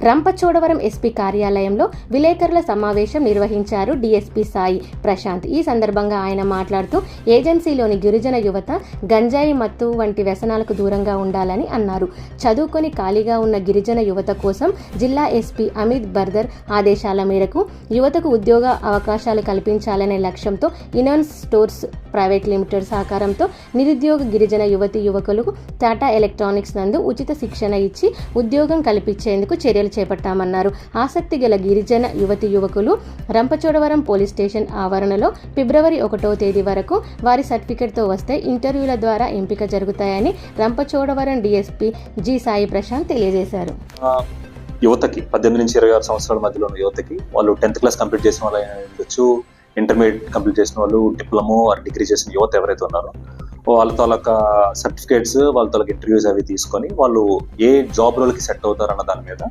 Rampachodavaram SP కార్యాలయంలో విలేకరుల సమావేశం నిర్వహించారు డీఎస్పీ సాయి ప్రశాంత్. ఈ సందర్భంగా ఆయన మాట్లాడుతూ ఏజెన్సీలోని గిరిజన యువత గంజాయి, మత్తు వంటి వ్యసనాలకు దూరంగా ఉండాలని అన్నారు. చదువుకొని ఖాళీగా ఉన్న గిరిజన యువత కోసం జిల్లా ఎస్పీ అమిత్ బర్దర్ ఆదేశాల మేరకు యువతకు ఉద్యోగ అవకాశాలు కల్పించాలనే లక్ష్యంతో ఇనాన్స్ స్టోర్స్ ప్రైవేట్ లిమిటెడ్ సహకారంతో నిరుద్యోగ గిరిజన యువకులకు టాటా ఎలక్ట్రానిక్స్ నందు ఉచిత శిక్షణ ఇచ్చి ఉద్యోగం కల్పించేందుకు చర్యలు చేపట్టామన్నారు. ఆసక్తి గల గిరిజన యువకులు రంపచోడవరం పోలీస్ స్టేషన్ ఆవరణలో ఫిబ్రవరి 1వ తేదీ వరకు వారి సర్టిఫికెట్తో వస్తే ఇంటర్వ్యూల ద్వారా ఎంపిక జరుగుతాయని రంపచోడవరం డీఎస్పీ జి సాయి ప్రశాంత్ తెలియజేశారు. యువతకి 18 నుంచి 26 సంవత్సరాల మధ్యలో ఉన్న యువతకి వాళ్ళు 10th క్లాస్ కంప్లీట్ చేసిన వాళ్ళు ఉండొచ్చు, ఇంటర్మీడియట్ కంప్లీట్ చేసిన వాళ్ళు, డిప్లొమో ఆర్ డిగ్రీ చేసిన యువత ఎవరైతే ఉన్నారో వాళ్ళ తాలూకా సర్టిఫికేట్స్, వాళ్ళ తాలూకా ఇంటర్వ్యూస్ అవి తీసుకొని వాళ్ళు ఏ జాబ్ రోల్కి సెట్ అవుతారన్న దాని మీద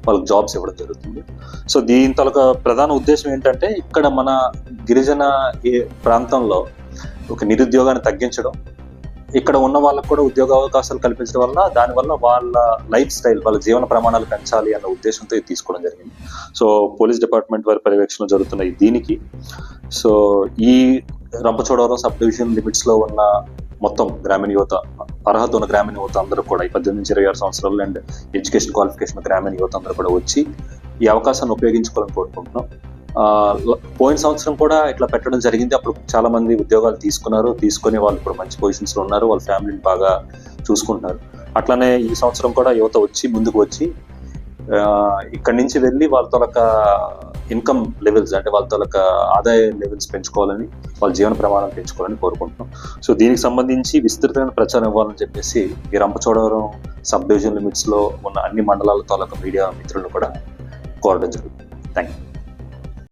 వాళ్ళకి జాబ్స్ ఇవ్వడం జరుగుతుంది. సో దీని తాలూకా ప్రధాన ఉద్దేశం ఏంటంటే ఇక్కడ మన గిరిజన ప్రాంతంలో ఒక నిరుద్యోగాన్ని తగ్గించడం, ఇక్కడ ఉన్న వాళ్ళకు కూడా ఉద్యోగ అవకాశాలు కల్పించడం వల్ల దానివల్ల వాళ్ళ లైఫ్ స్టైల్, వాళ్ళ జీవన ప్రమాణాలు పెంచాలి అన్న ఉద్దేశంతో ఇది తీసుకోవడం జరిగింది. సో పోలీస్ డిపార్ట్మెంట్ వారి పర్యవేక్షణ జరుగుతున్న దీనికి సో ఈ రంపచోడవరం సబ్ డివిజన్ లిమిట్స్ లో ఉన్న మొత్తం గ్రామీణ యువత, అర్హత ఉన్న గ్రామీణ యువత అందరూ కూడా 18 నుంచి 26 సంవత్సరాలు అండ్ ఎడ్యుకేషన్ క్వాలిఫికేషన్ గ్రామీణ యువత అందరూ కూడా వచ్చి ఈ అవకాశాన్ని ఉపయోగించుకోవాలని కోరుకుంటున్నాం. పోయిన సంవత్సరం కూడా ఇట్లా పెట్టడం జరిగింది. అప్పుడు చాలా మంది ఉద్యోగాలు తీసుకొని వాళ్ళు ఇప్పుడు మంచి పొజిషన్స్ లో ఉన్నారు, వాళ్ళ ఫ్యామిలీని బాగా చూసుకుంటున్నారు. అట్లానే ఈ సంవత్సరం కూడా యువత ముందుకు వచ్చి ఇక్కడి నుంచి వెళ్ళి వాళ్ళ తాలూకా ఇన్కమ్ లెవెల్స్, అంటే వాళ్ళ తాలూకా ఆదాయ లెవెల్స్ పెంచుకోవాలని, వాళ్ళ జీవన ప్రమాణాలు పెంచుకోవాలని కోరుకుంటున్నాం. సో దీనికి సంబంధించి విస్తృతమైన ప్రచారం ఇవ్వాలని చెప్పేసి ఈ రంపచోడవరం సబ్ డివిజన్ లిమిట్స్ లో ఉన్న అన్ని మండలాల తాలూకా మీడియా మిత్రులను కూడా కోరడం జరుగుతుంది. Thank you.